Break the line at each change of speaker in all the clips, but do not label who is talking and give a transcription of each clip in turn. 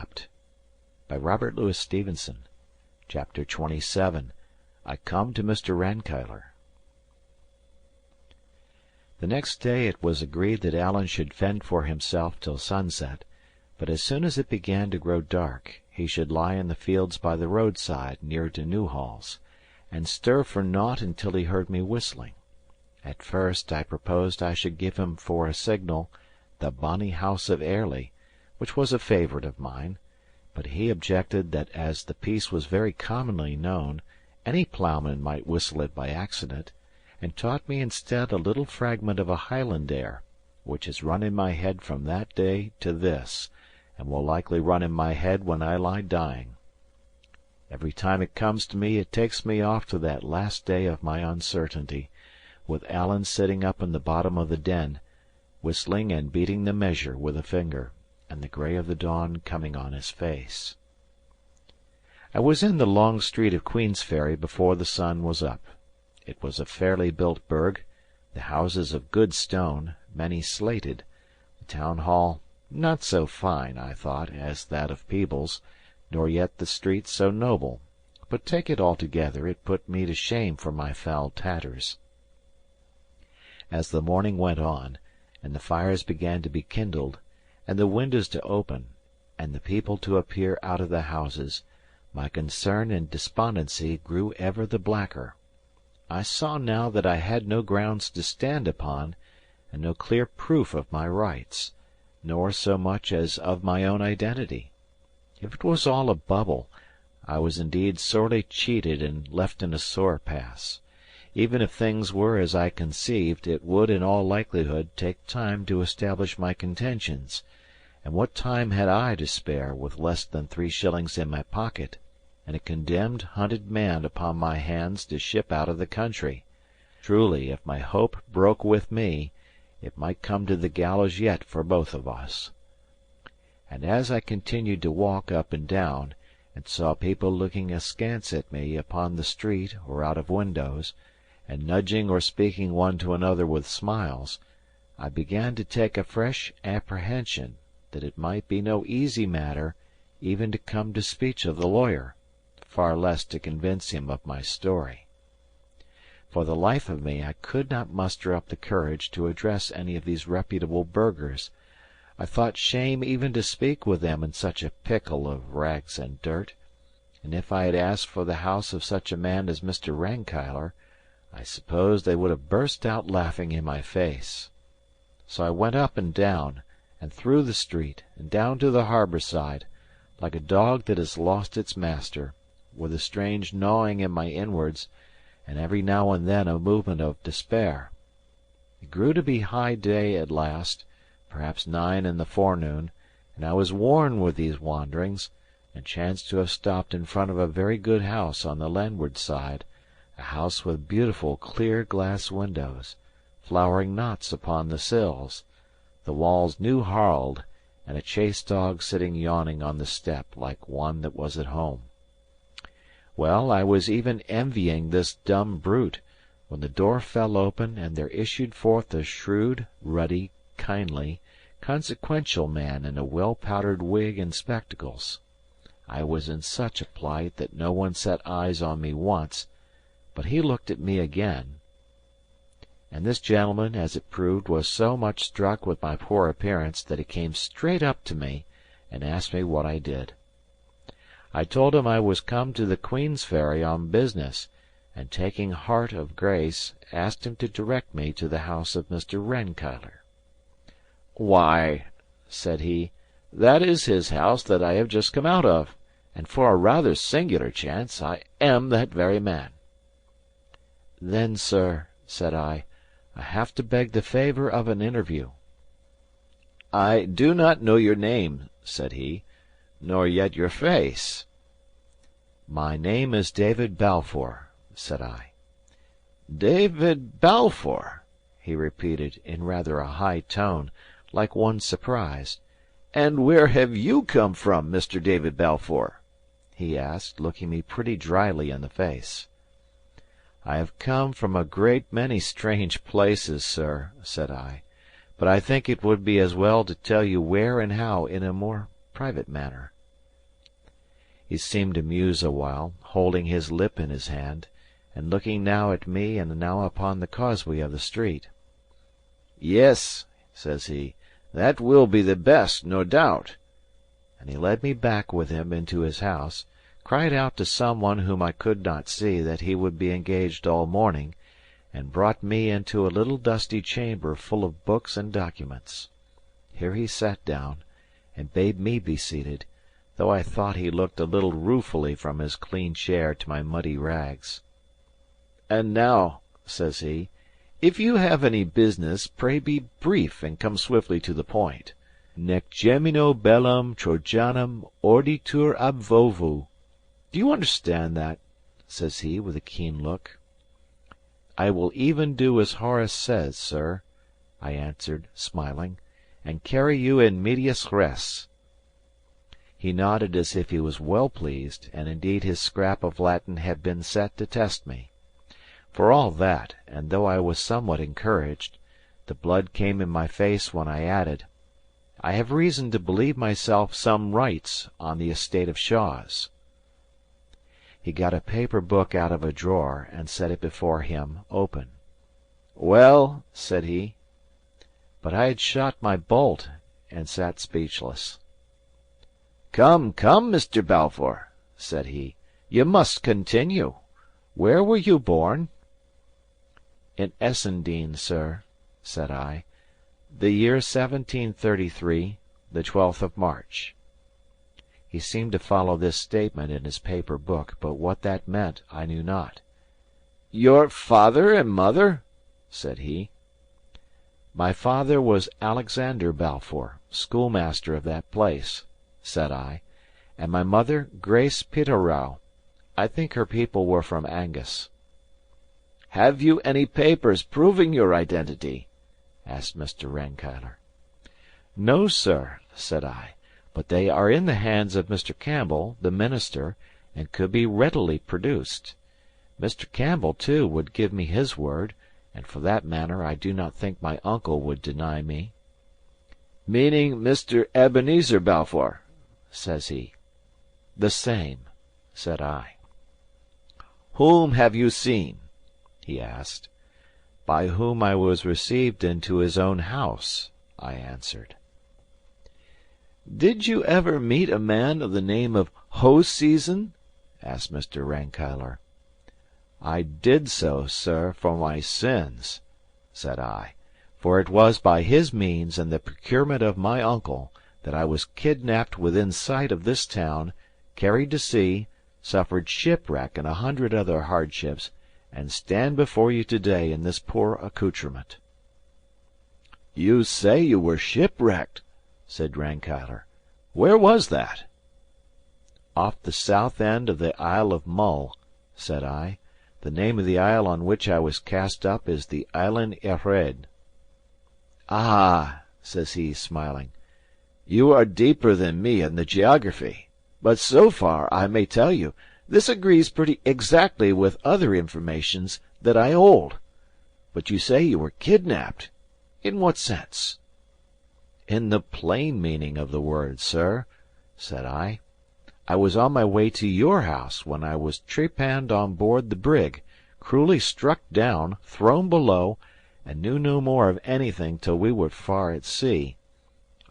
Trapped by Robert Louis Stevenson. Chapter 27. I Come to Mr. Rankeillor. The next day it was agreed that Alan should fend for himself till sunset, but as soon as it began to grow dark, he should lie in the fields by the roadside near to Newhalls, and stir for naught until he heard me whistling. At first I proposed I should give him for a signal the bonny house of Airlie, which was a favourite of mine, but he objected that as the piece was very commonly known, any ploughman might whistle it by accident, and taught me instead a little fragment of a Highland air, which has run in my head from that day to this, and will likely run in my head when I lie dying. Every time it comes to me, it takes me off to that last day of my uncertainty, with Alan sitting up in the bottom of the den, whistling and beating the measure with a finger, and the grey of the dawn coming on his face. I was in the long street of Queensferry before the sun was up. It was a fairly built burg, the houses of good stone, many slated, the town hall not so fine, I thought, as that of Peebles, nor yet the street so noble, but take it altogether, it put me to shame for my foul tatters. As the morning went on, and the fires began to be kindled, and the windows to open, and the people to appear out of the houses, my concern and despondency grew ever the blacker. I saw now that I had no grounds to stand upon, and no clear proof of my rights, nor so much as of my own identity. If it was all a bubble, I was indeed sorely cheated and left in a sore pass. Even if things were as I conceived, it would in all likelihood take time to establish my contentions, and what time had I to spare with less than 3 shillings in my pocket, and a condemned hunted man upon my hands to ship out of the country? Truly, if my hope broke with me, it might come to the gallows yet for both of us. And as I continued to walk up and down, and saw people looking askance at me upon the street or out of windows, and nudging or speaking one to another with smiles, I began to take a fresh apprehension that it might be no easy matter even to come to speech of the lawyer, far less to convince him of my story. For the life of me I could not muster up the courage to address any of these reputable burghers. I thought shame even to speak with them in such a pickle of rags and dirt, and if I had asked for the house of such a man as Mr. Rankeillor, I suppose they would have burst out laughing in my face. So I went up and down, and through the street, and down to the harbour side, like a dog that has lost its master, with a strange gnawing in my inwards, and every now and then a movement of despair. It grew to be high day at last, perhaps 9 in the forenoon, and I was worn with these wanderings, and chanced to have stopped in front of a very good house on the landward side, a house with beautiful clear glass windows, flowering knots upon the sills, the walls new harled, and a chase dog sitting yawning on the step like one that was at home. Well, I was even envying this dumb brute, when the door fell open, and there issued forth a shrewd, ruddy, kindly, consequential man in a well-powdered wig and spectacles. I was in such a plight that no one set eyes on me once, but he looked at me again. And this gentleman, as it proved, was so much struck with my poor appearance that he came straight up to me and asked me what I did. I told him I was come to the Queensferry on business, and taking heart of grace, asked him to direct me to the house of Mr. Rankeillor. "Why," said he, "that is his house that I have just come out of, and for a rather singular chance I am that very man." "Then, sir," said I have to beg the favour of an interview." "I do not know your name," said he, "nor yet your face." "My name is David Balfour," said I. "David Balfour," he repeated, in rather a high tone, like one surprised. "And where have you come from, Mr. David Balfour?" he asked, looking me pretty dryly in the face. "I have come from a great many strange places, sir," said I, "but I think it would be as well to tell you where and how in a more private manner." He seemed to muse a while, holding his lip in his hand, and looking now at me and now upon the causeway of the street. "Yes," says he, "that will be the best, no doubt." And he led me back with him into his house, cried out to some one whom I could not see that he would be engaged all morning, and brought me into a little dusty chamber full of books and documents. Here he sat down, and bade me be seated, though I thought he looked a little ruefully from his clean chair to my muddy rags. "And now," says he, "if you have any business, pray be brief and come swiftly to the point. Nec gemino bellum Trojanum orditur ab vovu. Do you understand that?" says he, with a keen look. "I will even do as Horace says, sir," I answered, smiling, "and carry you in medias res." He nodded as if he was well pleased, and indeed his scrap of Latin had been set to test me. For all that, and though I was somewhat encouraged, the blood came in my face when I added, "I have reason to believe myself some rights on the estate of Shaws." He got a paper book out of a drawer, and set it before him, open. "Well?" said he. But I had shot my bolt, and sat speechless. "Come, come, Mr. Balfour," said he, "you must continue. Where were you born?" "In Essendine, sir," said I. "The year 1733, the 12th of March." He seemed to follow this statement in his paper book, but what that meant I knew not. "Your father and mother?" said he. "My father was Alexander Balfour, schoolmaster of that place," said I, "and my mother Grace Peterrow. I think her people were from Angus." "Have you any papers proving your identity?" asked Mr. Rankeillor. "No, sir," said I, "but they are in the hands of Mr. Campbell, the minister, and could be readily produced. Mr. Campbell, too, would give me his word, and for that matter I do not think my uncle would deny me." "Meaning Mr. Ebenezer Balfour?" says he. "The same," said I. "Whom have you seen?" he asked. "By whom I was received into his own house," I answered. "Did you ever meet a man of the name of Hoseason?" asked Mr. Rankeillor. "I did so, sir, for my sins," said I, "for it was by his means and the procurement of my uncle that I was kidnapped within sight of this town, carried to sea, suffered shipwreck and 100 other hardships, and stand before you today in this poor accoutrement." "You say you were shipwrecked," said Rankeillor. "Where was that?" "Off the south end of the Isle of Mull," said I. "The name of the isle on which I was cast up is the Island Ered." "Ah!" says he, smiling. "You are deeper than me in the geography. But so far, I may tell you, this agrees pretty exactly with other informations that I hold. But you say you were kidnapped. In what sense?" "In the plain meaning of the word, sir," said I. "I was on my way to your house when I was trepanned on board the brig, cruelly struck down, thrown below, and knew no more of anything till we were far at sea.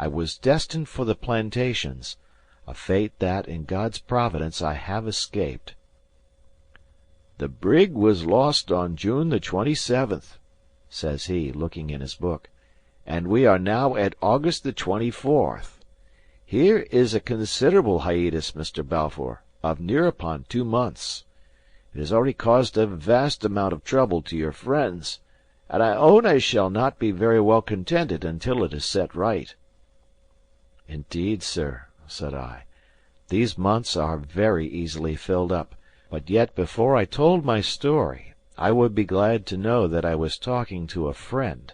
I was destined for the plantations, a fate that, in God's providence, I have escaped." "The brig was lost on June the 27th," says he, looking in his book, "and we are now at August the 24th. Here is a considerable hiatus, Mr. Balfour, of near upon 2 months. It has already caused a vast amount of trouble to your friends, and I own I shall not be very well contented until it is set right." "Indeed, sir," said I, "these months are very easily filled up. But yet before I told my story, I would be glad to know that I was talking to a friend."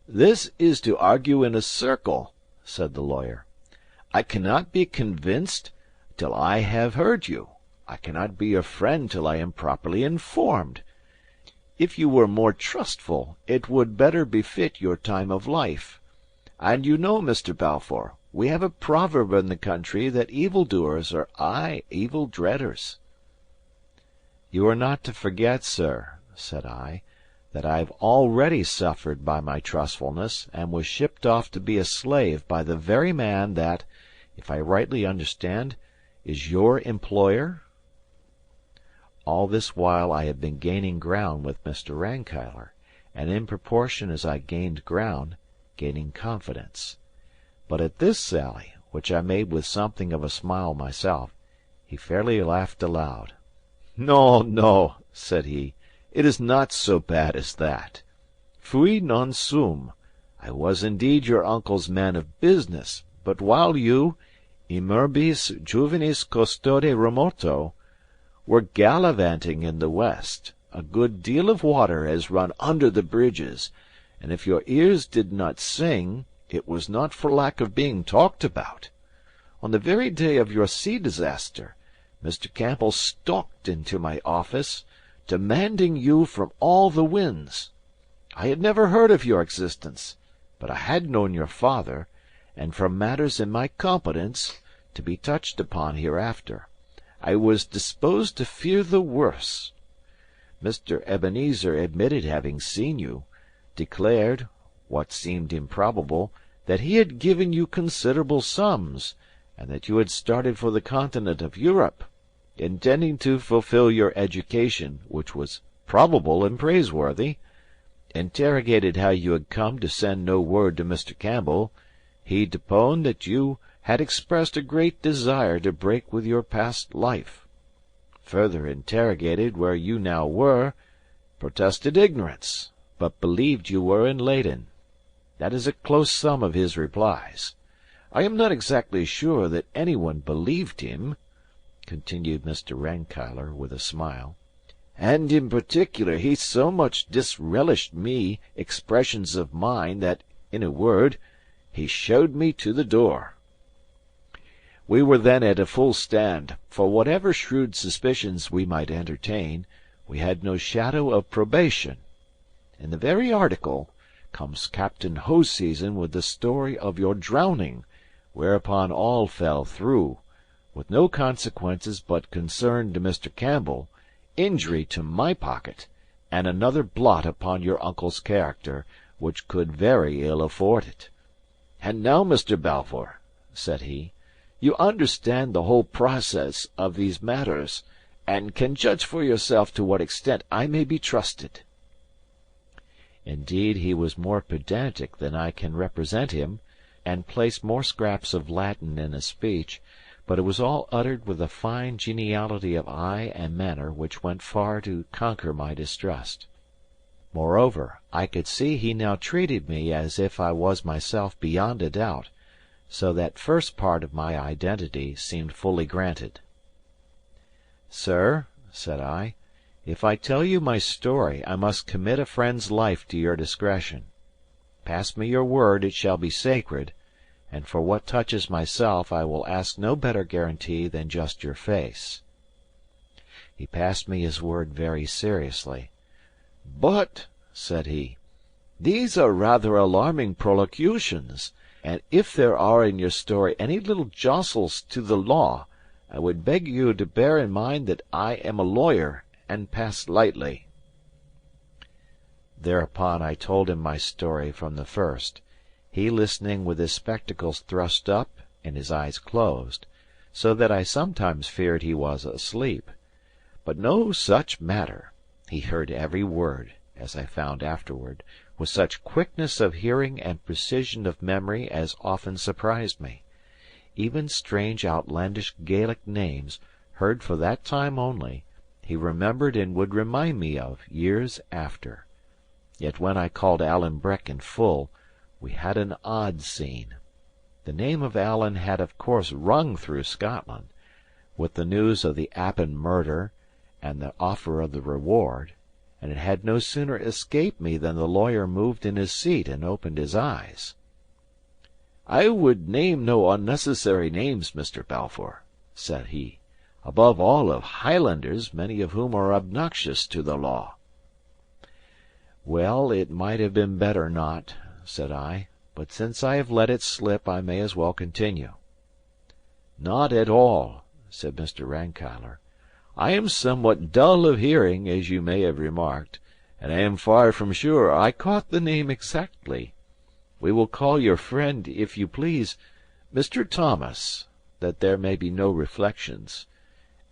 "This is to argue in a circle," said the lawyer. "I cannot be convinced till I have heard you. I cannot be your friend till I am properly informed. If you were more trustful, it would better befit your time of life. And you know, Mr. Balfour, We have a proverb in the country that evildoers are aye evil dreaders." "You are not to forget, sir," said I, "that I have already suffered by my trustfulness, and was shipped off to be a slave by the very man that, if I rightly understand, is your employer." All this while I had been gaining ground with Mr. Rankeillor, and in proportion as I gained ground, gaining confidence. But at this sally, which I made with something of a smile myself, he fairly laughed aloud. "No, no," said he, "it is not so bad as that. Fui non sum. I was indeed your uncle's man of business, but while you, immerbis juvenis custode remoto, were gallivanting in the West, a good deal of water has run under the bridges, and if your ears did not sing, it was not for lack of being talked about. On the very day of your sea disaster, Mr. Campbell stalked into my office, demanding you from all the winds. I had never heard of your existence, but I had known your father, and from matters in my competence, to be touched upon hereafter, I was disposed to fear the worse. Mr. Ebenezer admitted having seen you, declared, what seemed improbable, that he had given you considerable sums, and that you had started for the continent of Europe, intending to fulfil your education, which was probable and praiseworthy. Interrogated how you had come to send no word to Mr. Campbell, he deponed that you had expressed a great desire to break with your past life. Further interrogated where you now were, protested ignorance, but believed you were in Leyden. That is a close sum of his replies. I am not exactly sure that any one believed him," continued Mr. Rankeillor with a smile, "and in particular he so much disrelished me expressions of mine that, in a word, he showed me to the door. We were then at a full stand, for whatever shrewd suspicions we might entertain, we had no shadow of probation. In the very article comes Captain Hoseason with the story of your drowning, whereupon all fell through, with no consequences but concern to Mr. Campbell, injury to my pocket, and another blot upon your uncle's character, which could very ill afford it. And now, Mr. Balfour," said he, "you understand the whole process of these matters, and can judge for yourself to what extent I may be trusted." Indeed, he was more pedantic than I can represent him, and placed more scraps of Latin in his speech, but it was all uttered with a fine geniality of eye and manner which went far to conquer my distrust. Moreover, I could see he now treated me as if I was myself beyond a doubt, so that first part of my identity seemed fully granted. "Sir," said I, "if I tell you my story, I must commit a friend's life to your discretion. Pass me your word it shall be sacred, and for what touches myself I will ask no better guarantee than just your face." He passed me his word very seriously. "But," said he, "these are rather alarming prolocutions, and if there are in your story any little jostles to the law, I would beg you to bear in mind that I am a lawyer, and pass lightly." Thereupon I told him my story from the first, he listening with his spectacles thrust up and his eyes closed, so that I sometimes feared he was asleep. But no such matter. He heard every word, as I found afterward, with such quickness of hearing and precision of memory as often surprised me. Even strange outlandish Gaelic names, heard for that time only, he remembered and would remind me of years after. Yet when I called Alan Breck in full, we had an odd scene. The name of Alan had of course rung through Scotland, with the news of the Appin murder and the offer of the reward, and it had no sooner escaped me than the lawyer moved in his seat and opened his eyes. "I would name no unnecessary names, Mr. Balfour," said he, "above all of Highlanders, many of whom are obnoxious to the law." "Well, it might have been better not," said I. but since I have let it slip I may as well continue. "Not at all," said Mr. Rankeillor. "I am somewhat dull of hearing, as you may have remarked, and I am far from sure I caught the name exactly. We will call your friend, if you please, Mr. Thomas, that there may be no reflections.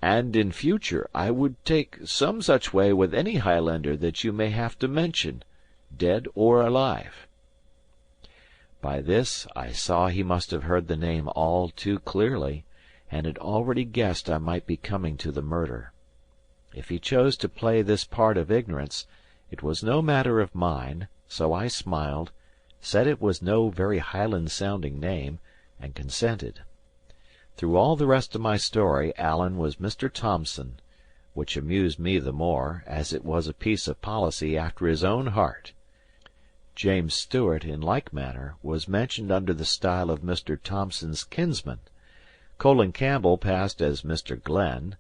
And in future I would take some such way with any Highlander that you may have to mention, dead or alive." By this I saw he must have heard the name all too clearly, and had already guessed I might be coming to the murder. If he chose to play this part of ignorance, it was no matter of mine, so I smiled, said it was no very Highland-sounding name, and consented. Through all the rest of my story Alan was Mr. Thompson, which amused me the more, as it was a piece of policy after his own heart. James Stewart, in like manner, was mentioned under the style of Mr. Thompson's kinsman. Colin Campbell passed as Mr. Glen,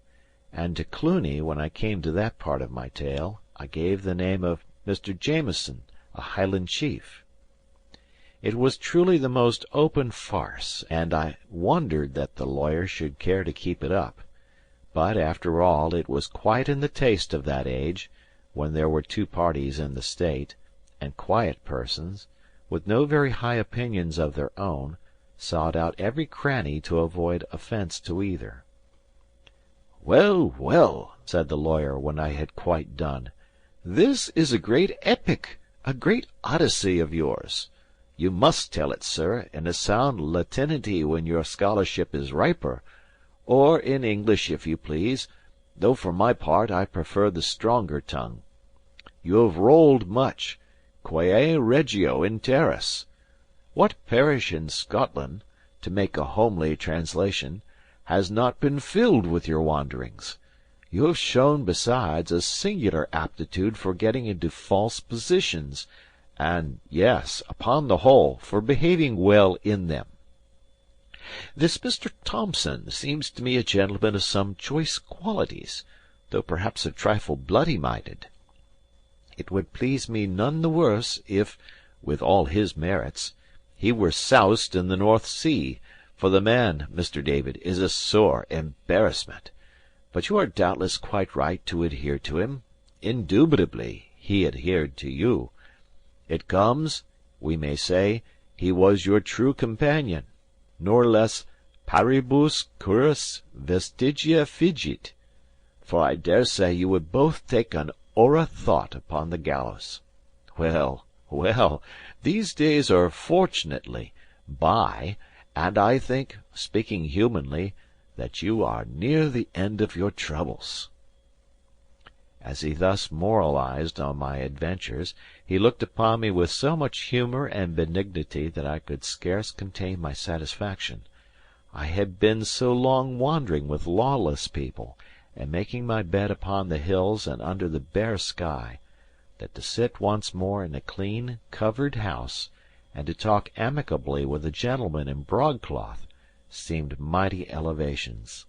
and to Cluny, when I came to that part of my tale, I gave the name of Mr. Jameson, a Highland chief. It was truly the most open farce, and I wondered that the lawyer should care to keep it up. But, after all, it was quite in the taste of that age, when there were two parties in the state, and quiet persons, with no very high opinions of their own, sought out every cranny to avoid offence to either. "Well, well," said the lawyer, when I had quite done, "this is a great epic, a great Odyssey of yours. You must tell it, sir, in a sound Latinity when your scholarship is riper, or in English if you please, though for my part I prefer the stronger tongue. You have rolled much, quae regio in terris. What parish in Scotland, to make a homely translation, has not been filled with your wanderings? You have shown, besides, a singular aptitude for getting into false positions, and, yes, upon the whole, for behaving well in them. This Mr. Thompson seems to me a gentleman of some choice qualities, though perhaps a trifle bloody-minded. It would please me none the worse if, with all his merits, he were soused in the North Sea, for the man, Mr. David, is a sore embarrassment. But you are doubtless quite right to adhere to him. Indubitably he adhered to you. It comes, we may say, he was your true companion, nor less paribus curis vestigia figit, for I dare say you would both take an ora thought upon the gallows. Well, well, these days are fortunately by, and I think, speaking humanly, that you are near the end of your troubles." As he thus moralized on my adventures, he looked upon me with so much humour and benignity that I could scarce contain my satisfaction. I had been so long wandering with lawless people, and making my bed upon the hills and under the bare sky, that to sit once more in a clean, covered house, and to talk amicably with a gentleman in broadcloth, seemed mighty elevations.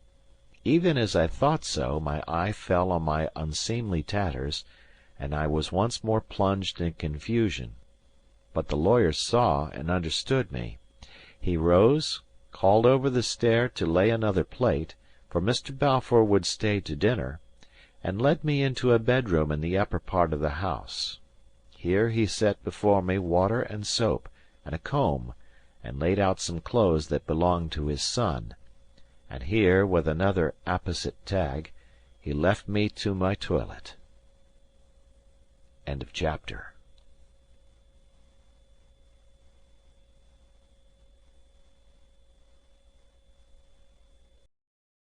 Even as I thought so, my eye fell on my unseemly tatters, and I was once more plunged in confusion. But the lawyer saw and understood me. He rose, called over the stair to lay another plate, for Mr. Balfour would stay to dinner, and led me into a bedroom in the upper part of the house. Here he set before me water and soap, and a comb, and laid out some clothes that belonged to his son. And here, with another apposite tag, he left me to my toilet. End of chapter.